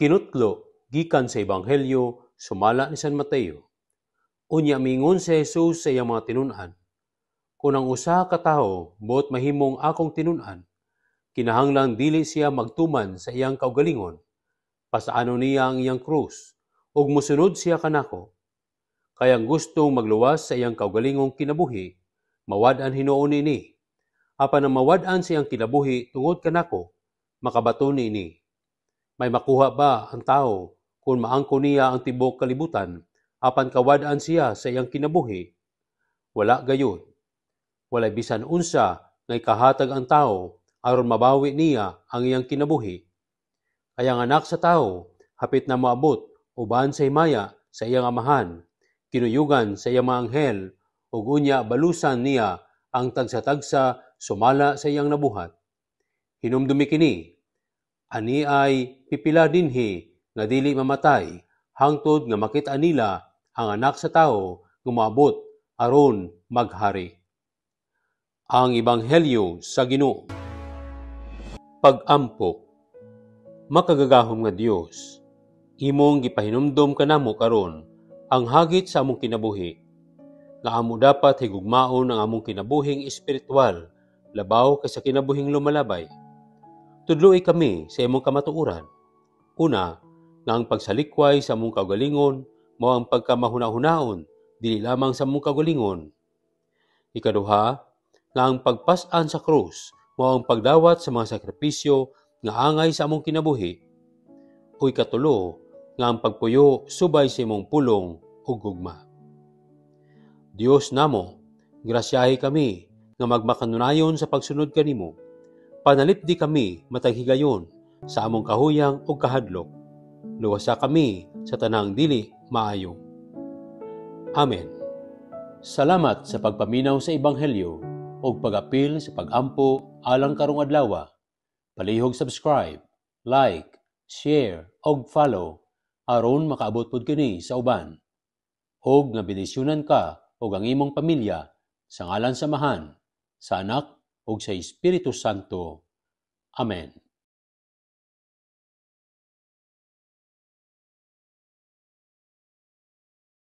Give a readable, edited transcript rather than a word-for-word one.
Kinutlo gikan sa Ebanghelyo sumala ni San Mateo. Unya miingon si Jesus sa iyang mga tinun-an, kung ang usa ka tawo buot mahimong akong tinun-an, kinahanglang dili siya magtuman sa iyang kaugalingon, pasaano niya ang iyang krus, ug mosunod siya kanako. Kayang gustong magluwas sa iyang kaugalingong kinabuhi, mawad-an hinuon ini. Apan ang mawad-an sa iyang kinabuhi tungod kanako, makabaton ini. May makuha ba ang tao kung maangko niya ang tibok kalibutan, apan kawad-an siya sa iyang kinabuhi? Wala gayud. Walay bisan unsa nga ikahatag ang tao aron mabawi niya ang iyang kinabuhi. Kaya ang anak sa tao hapit na moabot uban sa himaya sa iyang amahan, kinuyugan sa iyang mga anghel, ug unya balusan niya ang tagsa-tagsa sumala sa iyang nabuhat. Hinumdumi kini, ani ay pipila dinhi nga dili mamatay hangtod nga makita nila ang anak sa tao nga moabot aron maghari. Ang Ebanghelyo sa Ginoo. Pag-ampo. Makagagahom nga Dios, imong gipahinumdom kanamo karon ang hagit sa among kinabuhi, nga amo dapat higugmaon ang among kinabuhing espiritual labaw kaysa kinabuhing lumalabay. Tudloy kami sa imong kamatuoran. Una, nga ang pagsalikway sa among kaugalingon mao ang pagkamahuna-hunaon dili lamang sa among kaugalingon. Ikaduha, nga ang pagpas-an sa krus mao ang pagdawat sa mga sakripisyo nga angay sa among kinabuhi. O ikatulo, nga ang pagpuyo subay sa imong pulong ug gugma. Dios namo, grasyahi kami nga magmakanunayon sa pagsunod kanimo. Panalipdi kami matag higayon sa among kahuyang ug kahadlok. Luwasa kami sa tanang dili maayo. Amen. Salamat sa pagpaminaw sa Ebanghelyo ug pag-apil sa pag-ampo alang karong adlaw. Palihog subscribe, like, share ug follow aron makaabot pud kini sa uban. Og nga bendisyonan ka ug ang imong pamilya sa ngalan sa Amahan, sa Anak ug sa Espiritu Santo. Amen.